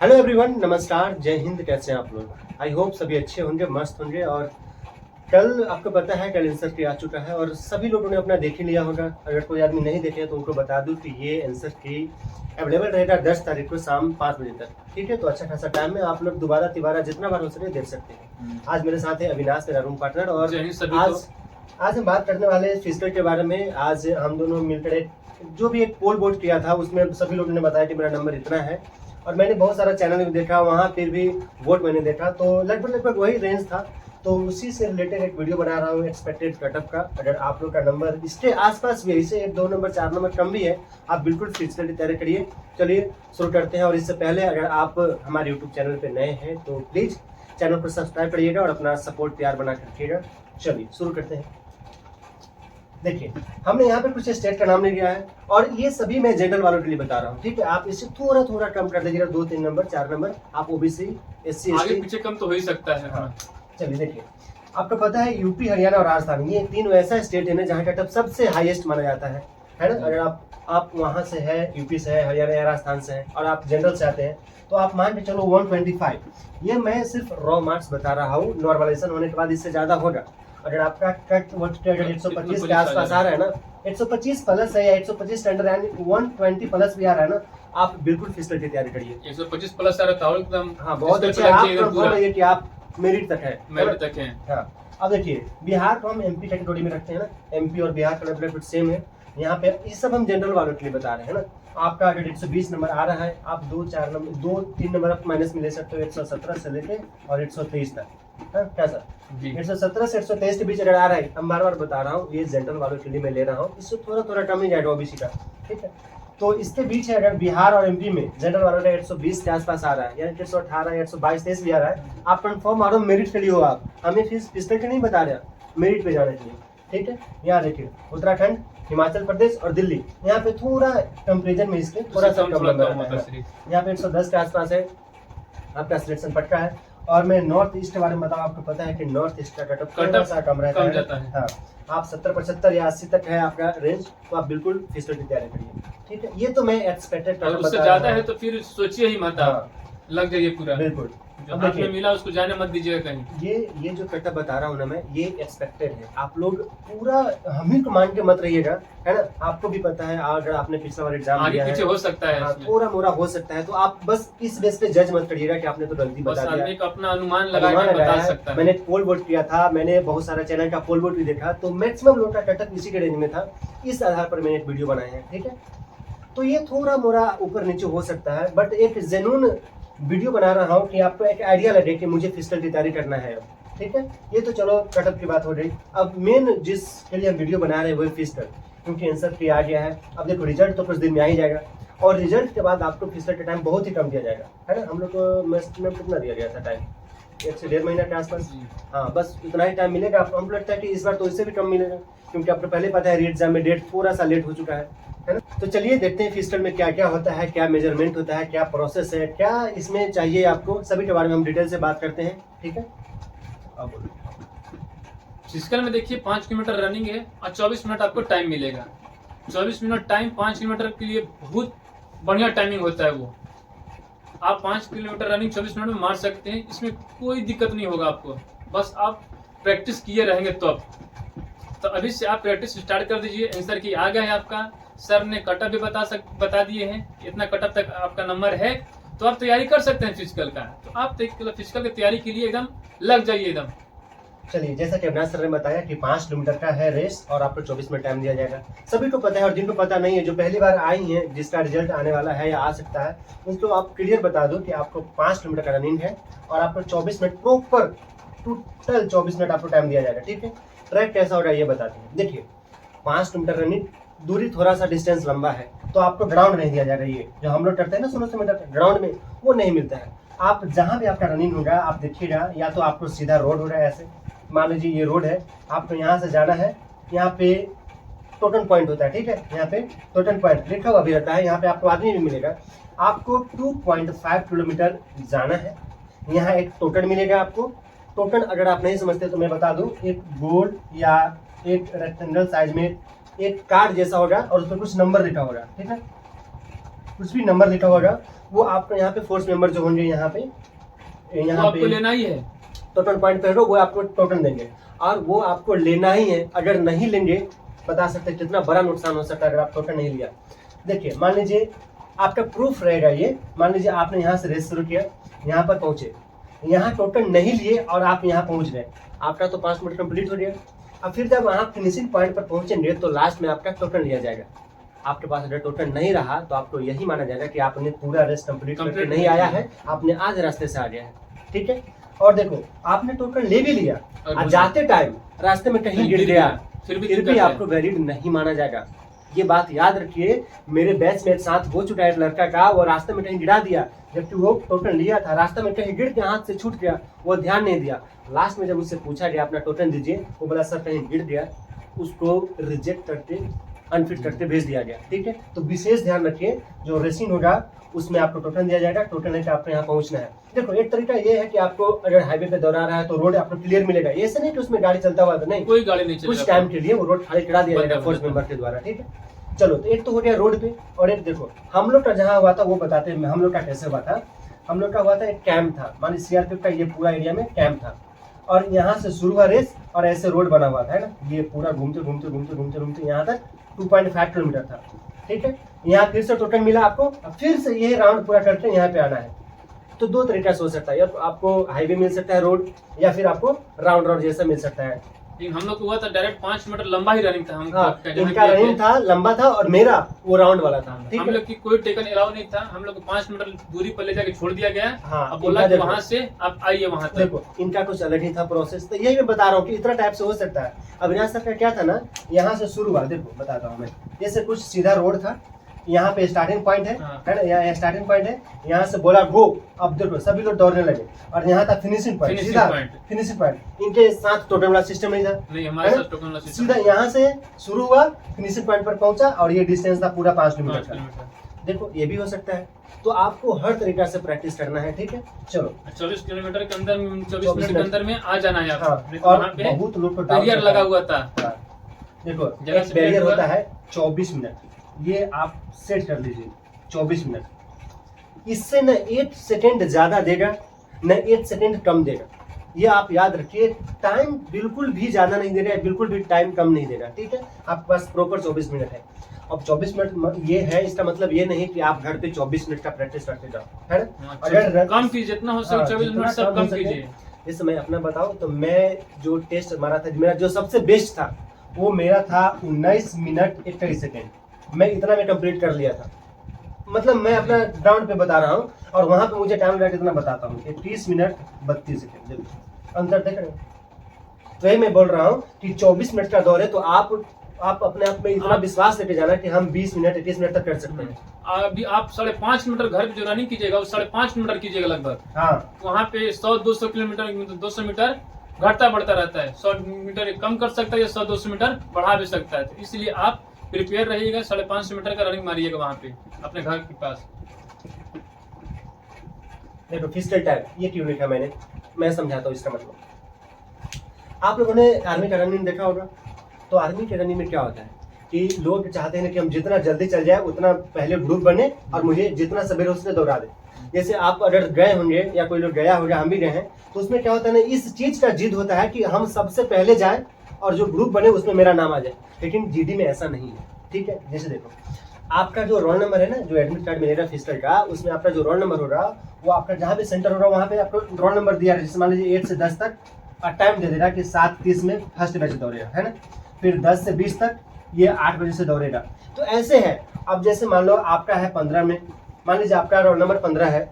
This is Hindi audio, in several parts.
हेलो एवरीवन, नमस्कार, जय हिंद। कैसे हैं आप लोग? आई होप सभी अच्छे होंगे, मस्त होंगे। और कल आपको पता है कल आंसर की आ चुका है और सभी लोगों ने अपना देख ही लिया होगा। अगर कोई आदमी नहीं देखे तो उनको बता दूं कि ये आंसर की अवेलेबल रहेगा 10 तारीख को शाम 5 बजे तक। ठीक है, तो अच्छा खासा टाइम है, आप लोग दोबारा तिबारा जितना बार हो सके देख सकते हैं। आज मेरे साथ है अविनाश, मेरा रूम पार्टनर। और आज हम बात करने वाले हैं फिजिकल के बारे में। आज हम दोनों मिलकर जो भी एक पोल वोट किया था उसमें सभी लोगों ने बताया कि मेरा नंबर इतना है, और मैंने बहुत सारा चैनल भी देखा, वहाँ पे भी वोट मैंने देखा तो लगभग वही रेंज था। तो उसी से रिलेटेड एक वीडियो बना रहा हूँ एक्सपेक्टेड कटअप का। अगर आप लोग का नंबर इसके आसपास भी है, इसे 1 2 नंबर 4 नंबर कम भी है, आप बिल्कुल फिजिकल की तैयारी करिए। चलिए शुरू करते हैं। और इससे पहले अगर आप हमारे यूट्यूब चैनल पे नए हैं तो प्लीज़ चैनल को सब्सक्राइब करिएगा और अपना सपोर्ट प्यार बना कर रखिएगा। चलिए शुरू करते हैं। देखिए, हमने यहाँ पे कुछ स्टेट का नाम नहीं लिया है और ये सभी मैं जनरल वालों के लिए बता रहा हूँ। ठीक है, आप इसे थोड़ा थोड़ा कम कर दीजिएगा, 2 3 नंबर 4 नंबर। आप ओबीसी SC आगे ST पीछे कम तो हो ही सकता है। हाँ। चलिए देखिए, आपको पता है यूपी, हरियाणा और राजस्थान, ये 3 वैसा स्टेट है ना जहाँ का कटअप सबसे हाईएस्ट माना जाता है ना। अगर आप वहाँ से है, यूपी से है, हरियाणा या राजस्थान से है और आप जनरल से आते हैं तो आप मान के चलो 125। ये मैं सिर्फ रॉ मार्क्स बता रहा हूँ, नॉर्मलाइजेशन होने के बाद इससे ज्यादा होगा। अगर आपका कट अगर 125 के आसपास आ रहा है ना, 125 प्लस है या 125 स्टैंडर्ड यानी 120 प्लस भी आ रहा है ना, आप बिल्कुल फिजिकल की तैयारी करिए। 125 प्लस आ रहा था एकदम। हाँ, बहुत अच्छा। आप कंफर्म है कि आप मेरिट तक है, मेरिट तक है। हाँ। अब देखिए, बिहार को हम MP कैटेगरी में रखते हैं ना, MP और बिहार का लेवल सेम है। यहाँ पे ये सब हम जनरल वालों के लिए बता रहे हैं ना। आपका अगर 120 नंबर आ रहा है, आप 2 3 नंबर आप माइनस में ले सकते हो, 117 से लेके और 123 तक। हाँ, क्या सर? 117 से 123 के बीच अगर आ रहा है, हम बार बार बता रहा हूँ, ये जनरल वालों के लिए मैं ले रहा हूँ, इससे थोड़ा थोड़ा कम ही जाएगा OBC का। ठीक है, तो इसके बीच है अगर बिहार और MP में जनरल वालों का 120 के आसपास आ रहा है, यानी 118 या 122 23 भी आ रहा है, आप कंफर्म आ रहे हो मेरिट के लिए हो। आप हमें फिजिकल के नहीं बता रहे, मेरिट पे जाने के लिए। ठीक है, यहाँ देखिए उत्तराखंड, हिमाचल प्रदेश और दिल्ली, यहाँ पे थोड़ा कंपेरिजन में इसके थोड़ा सा कम नंबर है। यहाँ पे 110 के आसपास है आपका सिलेक्शन पक्का है। और मैं नॉर्थ ईस्ट के बारे में बताऊँ, आपको पता है कि नॉर्थ ईस्ट का कटअप थोड़ा सा कम रहता है। हाँ, आप 70 75 या 80 तक है आपका रेंज, तो आप बिल्कुल फिजिकल की तैयारी करिए। ठीक है, ये तो मैं एक्सपेक्टेड अगर उससे ज्यादा है तो फिर सोचिए ही मत, आप लग जाइए पूरा। बिल्कुल, जो हाथ में मिला उसको जाने मत दीजिएगा कहीं। ये जो कटअप बता रहा हूँ ना मैं, ये एक्सपेक्टेड है। आप लोग पूरा हम ही को मान के मत रहिएगा, है ना। आपको भी पता है अगर आपने पिछला बार एग्जाम दिया है, पीछे हो सकता है, थोड़ा मोड़ा हो सकता है, तो आप बस इस बेस पे जज मत करिएगा कि आपने तो गलती बता दिया। आदमी को अपना अनुमान लगा सकता है। मैंने पोल वोट किया था, मैंने बहुत सारा चैनल का पोल वोट भी देखा, तो मैक्सिमम लोगों का कटअप इसी के रेंज में था। इस आधार पर मैंने एक वीडियो बनाया है। ठीक है, तो ये थोड़ा मोड़ा ऊपर नीचे हो सकता है, बट एक जेन्युइन वीडियो बना रहा हूँ कि आपको एक आइडिया लगे कि मुझे फिजिकल की तैयारी करना है। ठीक है, ये तो चलो कटअप की बात हो गई। अब मेन जिसके लिए हम वीडियो बना रहे हैं वो है फिजिकल, क्योंकि आंसर की आ गया है। अब देखो, रिजल्ट तो कुछ दिन में आ ही जाएगा और रिजल्ट के बाद आपको फिजिकल का टाइम बहुत ही कम दिया जाएगा, है ना। हम लोग को मैक्सिमम कितना दिया गया था टाइम? 1 से 1.5 महीना के आसपास। हाँ, बस इतना ही टाइम मिलेगा। हमको लगता है कि इस बार तो इससे भी कम मिलेगा, क्योंकि आपको पहले पता है री एग्जाम में डेट थोड़ा सा लेट हो चुका है ना। तो चलिए देखते हैं फिजिकल में क्या क्या होता है, क्या मेजरमेंट होता है, क्या प्रोसेस है, क्या इसमें चाहिए आपको, सभी के बारे में हम डिटेल से बात करते हैं। ठीक है, अब फिजिकल में देखिए 5 किलोमीटर रनिंग है और 24 मिनट आपको टाइम मिलेगा। 24 मिनट टाइम 5 किलोमीटर के लिए बहुत बढ़िया टाइमिंग होता है। वो आप 5 किलोमीटर रनिंग 24 मिनट में मार सकते हैं, इसमें कोई दिक्कत नहीं होगा आपको। बस आप प्रैक्टिस किए रहेंगे तो अभी से आप प्रैक्टिस स्टार्ट कर दीजिए। आंसर की आ गया है आपका, सर ने कटअप भी बता दिए हैं, इतना कटअप तक आपका नंबर है, तो आप तैयारी कर सकते हैं फिजिकल का। तो आप फिजिकल की तैयारी के लिए एकदम लग जाइए एकदम। चलिए, जैसा कि अविनाश सर ने बताया कि 5 किलोमीटर का है रेस और आपको 24 मिनट टाइम दिया जाएगा। सभी को पता है, और जिनको पता नहीं है, जो पहली बार आई हैं, जिसका रिजल्ट आने वाला है या आ सकता है, उनको आप क्लियर बता दो कि आपको 5 किलोमीटर का रनिंग है और आपको 24 मिनट प्रॉपर टोटल 24 मिनट आपको टाइम दिया जाएगा। ठीक है, ट्रैक कैसा होगा ये बताते हैं। देखिए, 5 किलोमीटर रनिंग, दूरी थोड़ा सा डिस्टेंस लंबा है, तो आपको ग्राउंड नहीं दिया जाएगा। ये जो हम लोग करते हैं ना 1600 मीटर ग्राउंड में, वो नहीं मिलता है। आप जहाँ भी आपका रनिंग होगा, आप देखिएगा, या तो आपको सीधा रोड होगा, ऐसे मान लीजिए ये रोड है, आपको यहाँ से जाना है, यहाँ पे टोटल पॉइंट होता है। ठीक है, यहाँ पे टोटल पॉइंट लिखा हुआ भी रहता है, यहाँ पे आपको आदमी भी मिलेगा। आपको 2.5 किलोमीटर जाना है, यहाँ एक टोटल मिलेगा आपको। टोटल अगर आप नहीं समझते तो मैं बता दूं, एक गोल या एक रेक्टेंगल साइज में एक कार्ड जैसा होगा और उस पर कुछ नंबर लिखा होगा। ठीक है, कुछ भी नंबर लिखा होगा वो आपको यहाँ पे फोर्स मेंबर जो होंगे यहाँ पे वो आपको लेना ही है। टोटल पॉइंट पे वो आपको टोटल देंगे और वो आपको लेना ही है। अगर नहीं लेंगे बता सकते हैं कितना बड़ा नुकसान हो सकता है अगर आप टोटल नहीं लिया। देखिए मान लीजिए आपका प्रूफ रहेगा ये, मान लीजिए आपने यहाँ से रेस शुरू किया, यहाँ पर पहुंचे, यहाँ टोटल नहीं लिए और आप यहाँ पहुंच गए, आपका तो 5 मिनट कंप्लीट हो गया। अब फिर जब आप फिनिशिंग पॉइंट पर पहुंचेंगे तो लास्ट में आपका टोटल लिया जाएगा। आपके पास अगर टोटल नहीं रहा तो आपको यही माना जाएगा कि आपने पूरा रेस कंप्लीट करके नहीं आया है, आपने आज रास्ते से आ गया है। ठीक है, और देखो आपने टोटल ले भी लिया और जाते टाइम रास्ते में कहीं गिर गया फिर भी आपको वैलिड नहीं माना जाएगा। ये बात याद रखिए। मेरे बैच में एक साथ हो चुका है लड़का का, वो रास्ते में कहीं गिरा दिया, जबकि वो टोटल लिया था, रास्ते में कहीं गिर के हाथ से छूट गया, वो ध्यान नहीं दिया। लास्ट में जब उससे पूछा गया अपना टोटल दीजिए, वो बोला सर कहीं गिर गया, उसको रिजेक्ट करके अनफिट करके भेज दिया गया। ठीक है, तो विशेष ध्यान रखिए जो रेसिंग होगा उसमें आपको टोटल दिया जाएगा, टोटल लेकर आपको यहाँ पहुंचना है। देखो एक तरीका ये है कि आपको अगर हाईवे पे दौड़ा रहा है तो रोड आपको क्लियर मिलेगा, ऐसे नहीं कि उसमें गाड़ी चलता हुआ तो नहीं, कोई गाड़ी नहीं चलेगा, कुछ टाइम के लिए वो रोड खाली करा दिया जाएगा फोर्स मेंबर के द्वारा। ठीक है, चलो तो एक तो हो गया रोड पे, और एक देखो हम लोग का जहाँ हुआ था वो बताते हैं हम लोग का कैसे हुआ था। हम लोग का हुआ था एक कैंप था, मान ली सीआरपीएफ का ये पूरा एरिया में कैंप था और यहाँ से शुरू हुआ रेस और ऐसे रोड बना हुआ था, है ना, ये पूरा घूमते घूमते घूमते घूमते घूमते यहाँ तक 2.5 किलोमीटर था। ठीक है, यहाँ फिर से टोटल मिला आपको, अब फिर से ये राउंड पूरा करके यहाँ पे आना है। तो दो तरीका से हो सकता है, या तो आपको हाईवे मिल सकता है रोड, या फिर आपको राउंड जैसा मिल सकता है। लेकिन हम लोग को हुआ था डायरेक्ट 5 मीटर लंबा ही रनिंग था। हम हाँ, इनका रनिंग था लंबा था और मेरा वो राउंड वाला था। हम लोग की कोई टेकन अलाउ नहीं था, हम लोग को 5 मीटर दूरी पर ले जाके छोड़ दिया गया। हाँ, अब बोला कि वहाँ से आप आइए वहाँ तक। देखो इनका कुछ अलग ही था प्रोसेस, तो यही मैं बता रहा हूँ कि इतना टाइप से हो सकता है। अविनाश सर का क्या था ना, यहाँ से शुरू हुआ, देखो बताता हूँ मैं, जैसे कुछ सीधा रोड था, यहाँ पे स्टार्टिंग पॉइंट है ना, यहाँ स्टार्टिंग पॉइंट है, यहाँ से बोला गो, अब देखो सभी लोग दौड़ने लगे और यहाँ था फिनिशिंग पॉइंट, सीधा फिनिशिंग पॉइंट। इनके साथ टोटल वाला सिस्टम नहीं था, नहीं हमारे साथ टोटल वाला सिस्टम, सीधा यहाँ से शुरू हुआ फिनिशिंग पॉइंट पर पहुंचा और ये डिस्टेंस था पूरा 5 किलोमीटर का। देखो ये भी हो सकता है, तो आपको हर तरीका से प्रैक्टिस करना है। ठीक है, चलो 24 किलोमीटर के अंदर 24 मिनट के अंदर में आ जाना है। और बहुत लोग को बैरियर लगा हुआ था। देखो एक बैरियर होता है 24 मिनट, ये आप सेट कर लीजिए 24 मिनट, इससे न 1 सेकेंड ज्यादा देगा न 1 सेकेंड कम देगा, ये आप याद रखिए। टाइम बिल्कुल भी ज्यादा नहीं दे रहा है, बिल्कुल भी टाइम कम नहीं देगा। ठीक है, आपके पास प्रॉपर 24 मिनट है। अब 24 मिनट ये है, इसका मतलब ये नहीं कि आप घर पे 24 मिनट का प्रैक्टिस करते जाओ, है ना। अगर कम कीजिए, जितना हो सके 24 मिनट सब कम कीजिए। जैसे मैं अपना बताऊं तो मैं जो टेस्ट मारा था, मेरा जो सबसे बेस्ट था वो मेरा था 19 मिनट 21 सेकेंड, मैं इतना में कंप्लीट कर लिया था। मतलब मैं अपना ग्राउंड पे बता रहा हूँ और वहां पे मुझे टाइम लगा कितना बताता हूँ, 30 मिनट 32 सेकेंड। देखो अंतर देख रहे हो, तो मैं बोल रहा हूँ कि 24 मिनट का दौर है, तो आप अपने आप में इतना विश्वास लेके जाना कि हम 20 मिनट 21 मिनट तक कर सकते हैं। अभी आप 5.5 मीटर घर पे जो रनिंग कीजिएगा वो 5.5 मीटर कीजिएगा लगभग। हाँ, वहाँ पे 100-200 किलोमीटर 200 मीटर घटता बढ़ता रहता है, 100 मीटर कम कर सकता है या 100-200 मीटर बढ़ा भी सकता है। तो इसलिए आप प्रिपेयर रहिएगा, 5.5 मीटर का रनिंग मारिएगा वहाँ पे अपने घर के पास। देखो फिजिकल टाइम ये क्यों लिखा मैं समझाता हूँ इसका मतलब। आप लोगों ने आर्मी का रनिंग देखा होगा, तो आर्मी के रनिंग में क्या होता है कि लोग चाहते हैं कि हम जितना जल्दी चल जाए उतना पहले ग्रुप बने और मुझे जितना सवेरे उसने दौड़ा दे। जैसे आप अगर गए होंगे या कोई लोग गया होगा, हम भी गए हैं, तो उसमें क्या होता है ना, इस चीज का जिद होता है कि हम सबसे पहले जाए और जो ग्रुप बने उसमें मेरा नाम आ जाए। लेकिन जीडी में ऐसा नहीं है। ठीक है, जैसे देखो आपका जो रोल नंबर है ना, जो एडमिट कार्ड मिलेगा फिजिकल का, उसमें आपका जो रोल नंबर होगा वो आपका जहाँ पे सेंटर होगा वहाँ पे आपको रोल नंबर दिया है। जैसे मान लीजिए 8 से 10 तक टाइम दे दे रहा कि 7:30 में फर्स्ट बैच दौड़ेगा, है ना, फिर 10 से 20 तक ये 8 बजे से दौड़ेगा। तो ऐसे है। अब जैसे मान लो आपका है 15 में, मान लीजिए आपका रोल नंबर 15 है,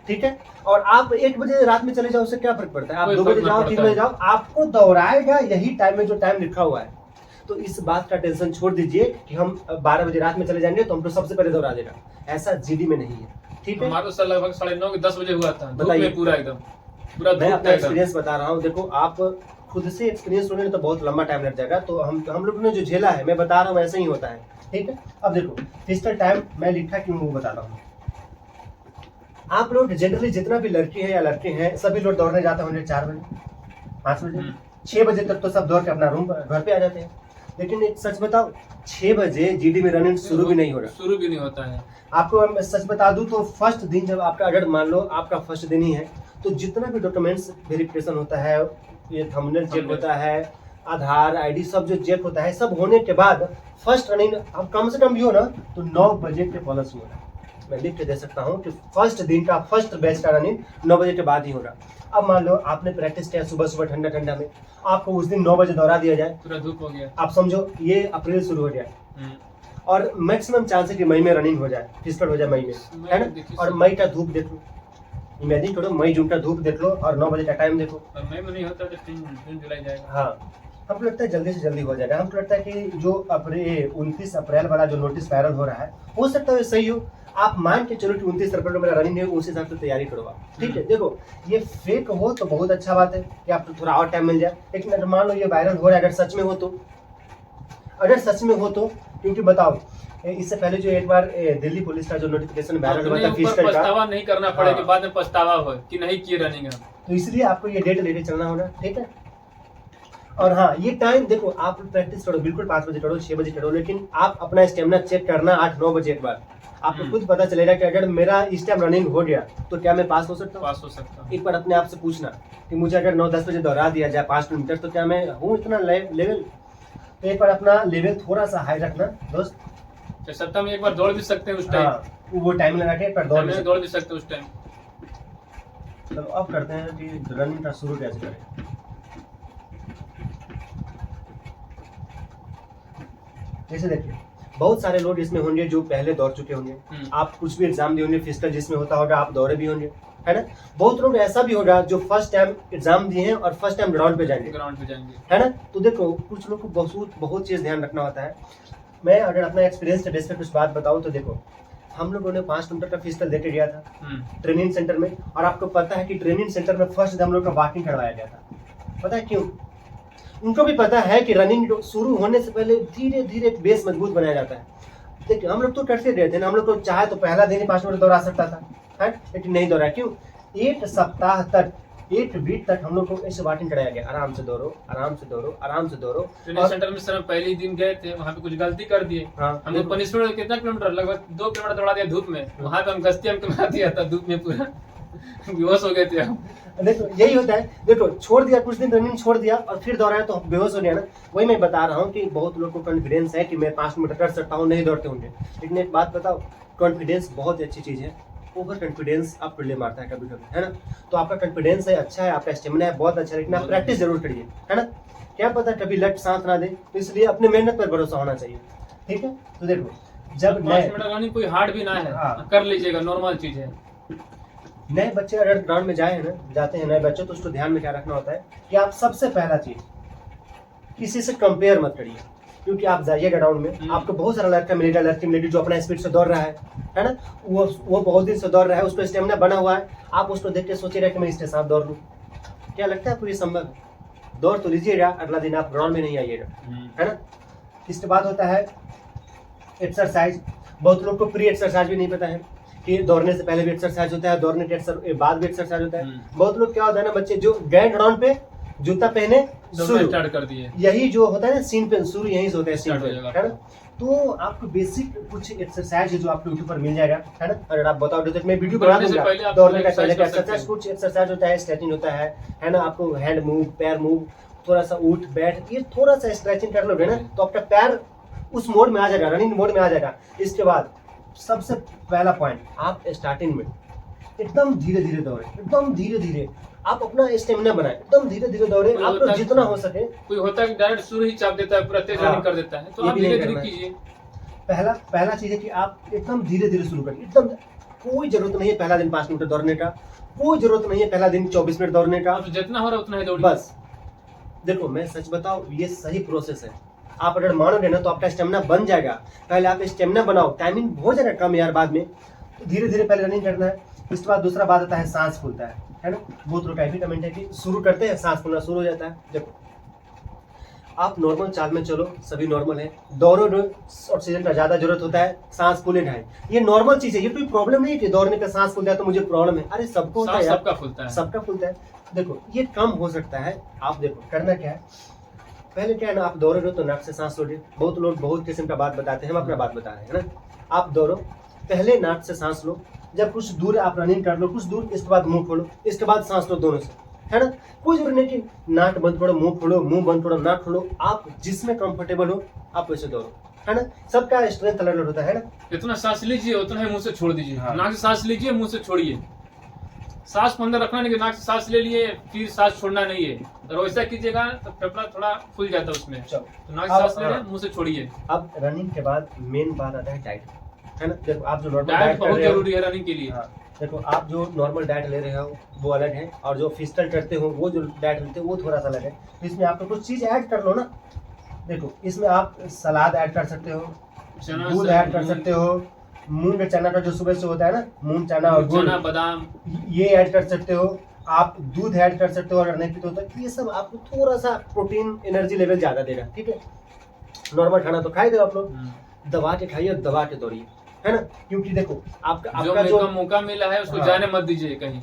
ठीक है, और आप 1 बजे रात में चले जाओ, उससे क्या फर्क पड़ता है। आप 2 बजे जाओ, 3 बजे जाओ, आपको दौड़ाएगा यही टाइम में जो टाइम लिखा हुआ है। तो इस बात का टेंशन छोड़ दीजिए कि हम 12 बजे रात में चले जाएंगे तो हमको सबसे पहले दौड़ा देगा, ऐसा जीडी में नहीं है। ठीक है, हमारा तो सर लगभग 9:30 10 बजे हुआ था। बताइए, पूरा एकदम पूरा मैं अपना एक्सपीरियंस बता रहा हूँ। देखो आप खुद से एक्सपीरियंस होने में तो बहुत लंबा टाइम लग जाएगा, तो हम लोग ने जो झेला है मैं बता रहा हूँ ऐसा ही होता है। ठीक है, अब देखो फिजिकल टाइम मैं लिखा क्यों वो बता रहा हूँ। आप लोग जनरली जितना भी लड़की है या लड़के हैं सभी लोग दौड़ने जाते होंगे 4 बजे 5 बजे 6 बजे तक तो सब दौड़ के अपना रूम घर पे आ जाते हैं। लेकिन एक सच बताओ, 6 बजे जीडी में रनिंग शुरू भी नहीं हो रहा। शुरू भी नहीं होता है। आपको मैं सच बता दूं तो फर्स्ट दिन जब आपका, अगर मान लो आपका फर्स्ट दिन ही है, तो जितना भी डॉक्यूमेंट्स वेरिफिकेशन होता है, ये थंबनेल चेक होता है, आधार आईडी सब जो चेक होता है, सब होने के बाद फर्स्ट रनिंग अब कम से कम भी हो ना तो 9 बजे के प्लस हो रहा है। मैं लिख के दे सकता हूँ कि फर्स्ट दिन का फर्स्ट बैच का रनिंग 9 बजे के बाद ही हो रहा। अब मान लो आपने प्रैक्टिस किया सुबह सुबह ठंडा ठंडा में, आपको उस दिन 9 बजे दौड़ा दिया जाए, पूरा धूप हो गया, आप समझो ये अप्रैल शुरू हो जाए और मैक्सिमम चांस है कि मई में रनिंग हो जाए, फिजिकल हो जाए मई में, है ना। और मई का धूप देख लो, इमेजिन करो मई जून का धूप देख लो और 9 बजे का टाइम देखो। और मई में नहीं होता तो जून जुलाई जाएगा। हाँ, हमको लगता है जल्दी से जल्दी हो जाएगा। हमको लगता है कि जो 29 अप्रैल वाला जो नोटिस वायरल हो रहा है, हो सकता है सही हो। आप मान के चलो कि 29 अप्रैल को मेरा रनिंग है, उस हिसाब से तैयारी करो आप, ठीक है। देखो ये फेक हो तो बहुत अच्छा बात है कि आपको थोड़ा और टाइम मिल जाए, लेकिन अगर मान लो ये वायरल हो रहा है, अगर सच में हो तो, क्योंकि बताओ इससे पहले जो एक बार दिल्ली पुलिस का जो नोटिफिकेशन वायरल हुआ था फिजिकल का, पछतावा नहीं करना पड़े कि हाँ। बाद में पछतावा हो कि नहीं किए रनिंग है, तो इसलिए आपको ये डेट लेके चलना होगा, ठीक है। और हाँ, ये टाइम देखो, आप प्रैक्टिस करो बिल्कुल 5 बजे करो, 6 बजे करो, लेकिन आप अपना स्टेमिना चेक करना 8-9 बजे एक बार। आपको खुद पता चलेगा कि अगर मेरा इस टाइम रनिंग हो गया तो क्या मैं पास हो सकता हूँ। पास हो सकता हूँ। एक बार अपने आप से पूछना कि मुझे अगर 9-10 बजे दौड़ा दिया जाए 5 किलोमीटर तो क्या मैं हूँ इतना लेवल। तो एक बार अपना लेवल थोड़ा सा हाई रखना दोस्त। सप्ताह में एक बार दौड़ भी सकते हैं उस टाइम, हाँ, वो टाइम लगा के पर दौड़ भी सकते हैं उस टाइम। चलो अब करते हैं कि रनिंग का शुरू कैसे करें। जैसे देखिए बहुत सारे लोग इसमें होंगे जो पहले दौड़ चुके होंगे, आप कुछ भी एग्जाम दिए होंगे फिजिकल जिसमें होता होगा, आप दौड़े भी होंगे, है ना। बहुत लोग ऐसा भी होगा जो फर्स्ट टाइम एग्जाम दिए हैं और फर्स्ट टाइम ग्राउंड पे जाएंगे, है ना। तो देखो कुछ लोग को बहुत चीज ध्यान रखना होता है। मैं अगर अपना एक्सपीरियंस के बेस पे कुछ बात बताऊं तो देखो, हम लोगों ने 5 किलोमीटर का फिजिकल देके गया था ट्रेनिंग सेंटर में, और आपको पता है कि ट्रेनिंग सेंटर में फर्स्ट हम लोग का वॉकिंग करवाया गया था। पता है क्यों? उनको भी पता है कि रनिंग शुरू होने से पहले धीरे धीरे बेस मजबूत बनाया जाता है। देखिए हम लोग तो करते रहे थे ना, हम लोग तो चाहे तो पहला दिन ही 5 किलोमीटर दौड़ा सकता था, है, लेकिन नहीं दौड़ा। क्यों? 1 सप्ताह तक 1 वीक तक हम लोग को ऐसे वॉकिंग कराया गया, आराम से दौड़ो, आराम से दौड़ो, आराम से दौड़ो। ट्रेनिंग सेंटर में सर हम पहले ही दिन गए थे, वहाँ पे कुछ गलती कर दिए। हाँ, हमने पनिशमेंट कितना किलोमीटर, लगभग 2 किलोमीटर दौड़ा दिया धूप में। वहाँ पे हम गश्ती कमा दिया था धूप में, पूरा बेहोश हो गए थे हम। देखो यही होता है, देखो छोड़ दिया कुछ दिन रनिंग छोड़ दिया और फिर दौड़ाया तो बेहोश हो गया ना। वही मैं बता रहा हूँ कि बहुत लोगों को कॉन्फिडेंस है कि मैं 5 किलोमीटर कर सकता हूँ, नहीं दौड़ते होंगे। लेकिन एक बात बताओ, कॉन्फिडेंस बहुत अच्छी चीज है, ओवर कॉन्फिडेंस आपको ले मारता है कभी कभी, है ना। तो आपका कॉन्फिडेंस है अच्छा है, आपका स्टेमिना है बहुत अच्छा है, लेकिन आप प्रैक्टिस जरूर करिए, है ना। क्या पता कभी लट साथ ना दे, तो इसलिए अपने मेहनत पर भरोसा होना चाहिए, ठीक है। तो देखो जब 5 मिनट रनिंग कोई हार्ड भी ना है, हाँ। कर लीजिएगा, नॉर्मल चीज है। नए बच्चे अगर ग्राउंड में जाते हैं नए बच्चे, तो उसको ध्यान में क्या रखना होता है कि आप सबसे पहला चीज किसी से कंपेयर मत करिए। क्योंकि आप जाइएगा ग्राउंड में, आपको बहुत सारा लड़का मिलेगा, लड़की मिलेगी जो अपना स्पीड से दौड़ रहा है ना। वो बहुत दिन से दौड़ रहा है, उसको स्टेमिना बना हुआ है। आप उसको देख के सोचिएगा कि मैं इसके साथ दौड़ लूँ, क्या लगता है आपको ये संभव है? दौड़ तो लीजिएगा, अगला दिन आप ग्राउंड में नहीं आइएगा, है ना। इसके बाद होता है एक्सरसाइज। बहुत लोग को प्री एक्सरसाइज भी नहीं पता है कि दौड़ने से पहले भी एक्सरसाइज होता है, दौड़ने के बाद भी एक्सरसाइज होता है। बहुत लोग क्या होता है ना, बच्चे जो गए ग्राउंड पे जूता पहने शुरू स्टार्ट कर दिए, यही जो होता है ना सीन पे शुरू यहीं से होता है सीन स्टार्ट पे, हो जाएगा। है ना। तो आपको बेसिक कुछ एक्सरसाइज है जो आपको यूट्यूब पर मिल जाएगा, है ना। अगर आप बताओ तो मैं वीडियो बना दौड़ने से दूंगा। पहले आप दौड़ने का पहले exercise कर सकते एक्सरसाइज, हैं। कुछ एक्सरसाइज होता है, स्ट्रेचिंग होता है ना। आपको हैंड मूव, पैर मूव, थोड़ा सा उठ बैठ, ये थोड़ा सा स्ट्रेचिंग कर लोगे ना तो आपका पैर उस मोड में आ जाएगा, रनिंग मोड में आ जाएगा। इसके बाद सबसे पहला पॉइंट, आप स्टार्टिंग में एकदम धीरे धीरे दौड़े, एकदम धीरे धीरे आप अपना स्टेमिना बनाए, एकदम धीरे धीरे दौड़े, कोई आप होता है- जितना हो सके। कोई होता है डायरेक्ट शुरू ही चाप देता है, पूरा तेज हाँ। रनिंग कर देता है, तो ये आप भी नहीं धीरे धीरे करना है। कीजिए। पहला चीज है कि आप एकदम धीरे धीरे शुरू करिए, एकदम कोई जरूरत नहीं है पहला दिन 5 मिनट दौड़ने का, कोई जरूरत नहीं है पहला दिन 24 मिनट दौड़ने का, आप जितना हो रहा है उतना ही दौड़िए। बस। देखो मैं सच बताऊं, ये सही प्रोसेस है। आप अगर मानोगे ना तो आपका स्टेमिना बन जाएगा। पहले आप स्टेमिना बनाओ, टाइमिंग हो जाएगा कम यार बाद में, तो धीरे धीरे पहले रनिंग करना है। इसके बाद दूसरा बात आता है सांस फूलता है ना। बहुत लोग का भी कमेंट है कि शुरू करते हैं सांस फूलना शुरू हो जाता है। देखो आप नॉर्मल चाल में चलो, सभी नॉर्मल है, दौड़ो ऑक्सीजन का ज्यादा जरूरत होता है, सांस फूले ढाई, ये नॉर्मल चीज है। ये कोई प्रॉब्लम नहीं है कि दौड़ने का सांस फूलता है तो मुझे प्रॉब्लम है, अरे सबको होता है यार, सबका फूलता है। सबका फूलता है। देखो ये कम हो सकता है। आप देखो करना क्या है, पहले क्या है ना, आप दौड़ रहे हो तो नाक से सांस छोड़िए। बहुत लोग बहुत किस्म का बात बताते हैं, हम अपना बात बता रहे हैं ना। आप दौड़ो, पहले नाक से सांस लो, जब कुछ दूर आप रनिंग कर लो कुछ दूर, इसके बाद मुंह खोलो, इसके बाद सांस लो दोनों से, है ना। कोई जरूरी नहीं कि नाक बंद करो मुंह खोलो, मुंह बंद करो नाक खोलो। आप जिसमें कंफर्टेबल हो आप वैसे दौड़ो, है ना। सबका स्ट्रेंथ अलग अलग होता है ना। जितना सांस लीजिए उतना ही मुंह से छोड़ दीजिए। हाँ। नाक से सांस लीजिए, मुंह से छोड़िए। सांस को अंदर रखना नहीं कि नाक से सांस ले लिए फिर सांस छोड़ना नहीं है। अगर वैसा कीजिएगा तो फेफड़ा थोड़ा फूल जाता है उसमें। चलो, तो नाक से अब सांस ले रहे हाँ। मुंह से छोड़िए। अब रनिंग के बाद मेन बात आता है डाइट, है ना। देखो आप जो नॉर्मल डाइट डाइट कर बहुत रहे हो, जरूरी है रनिंग के लिए। हाँ, देखो आप जो नॉर्मल डाइट ले रहे हो वो अलग है, और जो फिजिकल करते हो वो जो डाइट लेते हो वो थोड़ा सा अलग है। तो इसमें आप तो कुछ चीज़ ऐड कर लो ना। देखो इसमें आप सलाद ऐड कर सकते हो, चना दूध से- ऐड कर सकते हो, मूंग चना का जो सुबह से होता है ना, मूंग चना और गुड़, चना बादाम। ये ऐड कर सकते हो। आप दूध ऐड कर सकते हो अगर नहीं पीते हो तो। ये सब आपको थोड़ा सा प्रोटीन एनर्जी लेवल ज़्यादा देगा, ठीक है। नॉर्मल खाना तो खाए दो आप लोग, दबा के खाइए और दबा के दौड़िए, है ना। क्योंकि देखो आपका जो आपका जो मौका मिला है उसको हाँ। जाने मत दीजिए कहीं।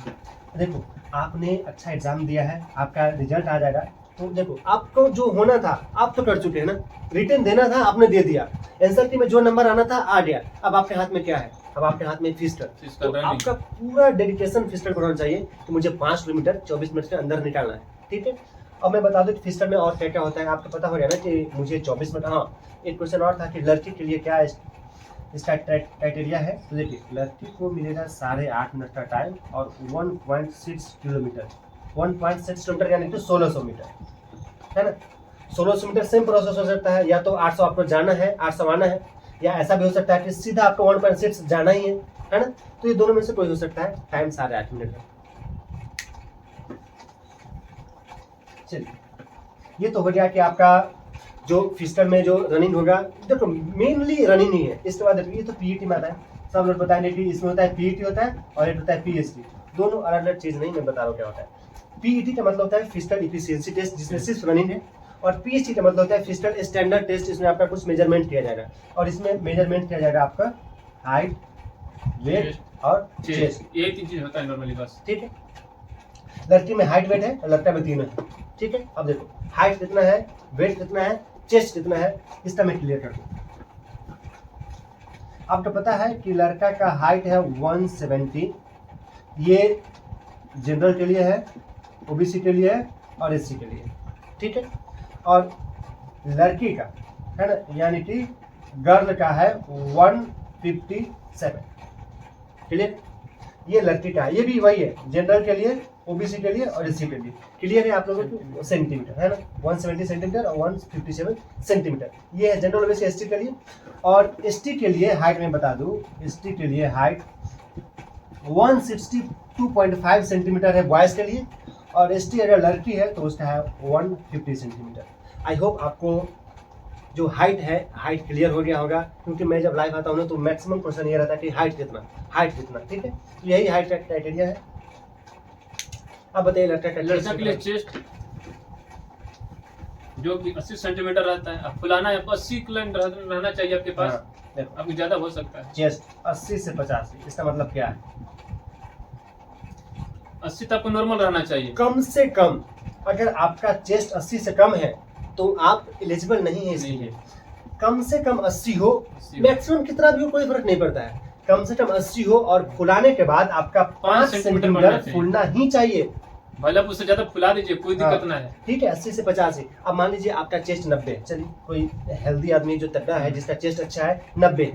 देखो आपने अच्छा एग्जाम दिया है, आपका रिजल्ट आ जाएगा, तो देखो आपको जो होना था आप तो कर चुके हैं ना। रिटर्न देना था आपने दे दिया, एनसीईआरटी में जो नंबर आना था आ गया। अब आपके हाथ में क्या है, अब आपके हाथ में फिजिकल। तो running। आपका पूरा डेडिकेशन फिजिकल को होना चाहिए कि मुझे 5 किलोमीटर 24 मिनट के अंदर निकालना है, ठीक है। अब मैं बता दूं कि फिजिकल में और क्या क्या होता है, आपको पता हो गया ना कि मुझे 24 मिनट। हाँ, एक क्वेश्चन और था कि लड़की के लिए क्या इसका क्राइटेरिया है। तो देखिए लड़की को मिलेगा 8.5 मिनट का टाइम और 1.6 किलोमीटर, 1.6 किलोमीटर यानी कि 1600 मीटर, है ना। 1600 मीटर सेम प्रोसेस हो सकता है, या तो 800 आपको जाना है 800 आना है, या ऐसा भी हो सकता है कि सीधा आपको 1.6 जाना ही है ना। तो ये दोनों में से कोई हो सकता है। टाइम 8.5 मिनट है। चलिए, ये तो हो गया कि आपका जो फिजिकल में जो रनिंग होगा। देखो मेनली रनिंग ही है। इसके बाद देखो ये तो पीईटी में आता है, सब लोग बताएंगे कि इसमें होता है पीईटी होता है और एक होता है पीएचडी। दोनों अलग अलग चीज नहीं, मैं बता रहा हूँ क्या होता है। पीईटी का मतलब होता है फिजिकल इफिशियंसी टेस्ट, जिसमें सिर्फ रनिंग है। और पीएचडी का मतलब होता है फिजिकल स्टैंडर्ड टेस्ट, जिसमें आपका कुछ मेजरमेंट किया जाएगा। और इसमें मेजरमेंट किया जाएगा आपका हाइट, वेट और चेस्ट। ये 3 चीज होता है नॉर्मली बस, ठीक है। लड़की में हाइट वेट है और लड़का में तीनों है, ठीक है। अब देखो हाइट कितना है, वेट कितना है, चेस्ट कितना है, इसका मैं क्लियर कर दूं। आपको पता है कि लड़का का हाइट है 170, ये जनरल के लिए है, ओबीसी के लिए है और एससी के लिए, ठीक है। और लड़की का है ना, यानी कि गर्ल का है 157, क्लियर। ये लड़की का है, ये भी वही है, जनरल के लिए, ओबीसी के लिए और एससी के लिए। क्लियर है आप लोगों को। सेंटीमीटर है ना, 170 सेंटीमीटर और 157 सेंटीमीटर, ये है जनरल ओबीसी एसटी के लिए। और एसटी के लिए हाइट में बता दूं, एसटी के लिए हाइट 162.5 सेंटीमीटर है बॉयज के लिए, और एसटी अगर लड़की है तो उसका है 150 सेंटीमीटर। आई होप आपको जो हाइट है हाइट क्लियर हो गया होगा, क्योंकि मैं जब लाइव आता हूँ ना तो मैक्सिमम क्वेश्चन ये रहता है कि हाइट कितना, ठीक है। तो यही हाइट का क्राइटेरिया है। अब बताइए लड़का का लड़का के लिए चेस्ट जो कि 80 सेंटीमीटर रहता है, अब फुलाना है 80 रहना चाहिए आपके पास। देखो आपको ज्यादा हो सकता है। चेस्ट 80 से 85, इसका मतलब क्या है, 80 तक आपको नॉर्मल रहना चाहिए। कम से कम। अगर आपका चेस्ट 80 से कम है तो आप एलिजिबल नहीं है इसके लिए। कम से कम 80 हो, 80 मैक्सिमम कितना भी हो कोई फर्क नहीं पड़ता है। कम से कम 80 हो और फुलाने के बाद आपका 5 सेंटीमीटर बढ़ना सेंटीमीटर चाहिए। फूलना ही चाहिए। भले आप उससे ज्यादा फुला दीजिए, कोई दिक्कत ना है। ठीक है, 80 से 85 है। अब मान लीजिए आपका चेस्ट 90, चलिए कोई हेल्दी आदमी जो तगड़ा है जिसका चेस्ट अच्छा है 90,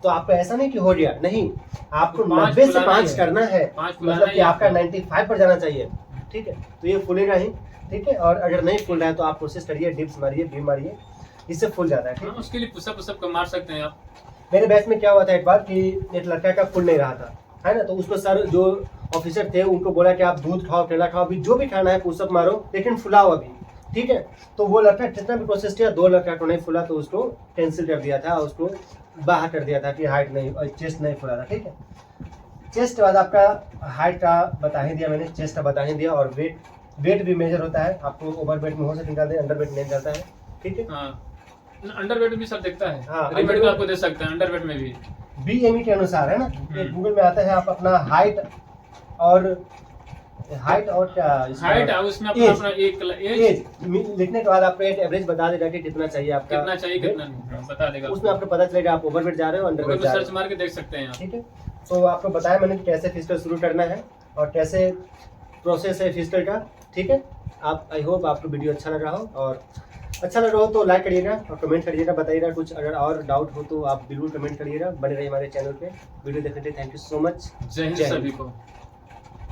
तो आपको ऐसा नहीं कि हो गया, नहीं, आपको तो 90 से फुलाना 5 है। करना है, 5 फुलाना मतलब कि है आपका आपको। 95 पर जाना चाहिए, ठीक है। तो ये फूलेगा ही, ठीक है। और अगर नहीं फूल रहा है तो आप कोशिश करिए, डिप्स मारिए, बीम मारिए, इससे फूल जाता है, ठीक हाँ, है। उसके लिए पुशअप का मार सकते हैं आप। मेरे बैच में क्या हुआ था एक बार कि एक लड़का का फूल नहीं रहा था, है ना। तो उसको सर जो ऑफिसर थे उनको बोला कि आप दूध खाओ, केला खाओ, अभी जो भी खाना है पुशअप मारो, लेकिन फुलाओ अभी, ठीक है। तो वो लड़का जितना भी कोशिश किया, 2 लड़का को नहीं फुला तो उसको कैंसिल कर दिया था, उसको बाहर कर दिया था कि हाइट नहीं और चेस्ट नहीं फुला था, ठीक है। चेस्ट के बाद आपका हाइट का बता ही दिया मैंने, चेस्ट का बता ही दिया। और वेट भी मेजर होता है, आपको ओवर वेट में हो सकता निकाल दे, अंडर वेट नहीं निकलता है, ठीक है। हाँ, अंडरवेट भी सर देखता है। हाँ, रेमेडिकल आपको दे सकते हैं अंडरवेट में भी। बीएमई के अनुसार, है ना। एक गूगल में आता है, आप अपना हाइट और हाइट और क्या हाइट है उसमें अपना Age. अपना एक एज एज लिखने के बाद आपको एक एवरेज बता देगा कि कितना चाहिए आपका, कितना चाहिए कितना नहीं बता देगा। उसमें आपको पता चलेगा आप ओवरवेट जा रहे हो अंडरवेट गूगल जा पे रहे सर्च हो। मार के देख सकते हैं आप। ठीक है, तो आपको बताया मैंने कि कैसे फिजिकल शुरू करना है और कैसे प्रोसेस है फिजिकल का। ठीक है, आप आई होप आपको वीडियो अच्छा लग रहा हो, और अच्छा लग रहा हो तो लाइक करिएगा और कमेंट करिएगा, बताइएगा कुछ अगर और डाउट हो तो आप बिल्कुल कमेंट करिएगा। बने रहिए हमारे चैनल पे, वीडियो देखने के लिए थैंक यू सो मच। जय हिंद जय हिंद। सभी को।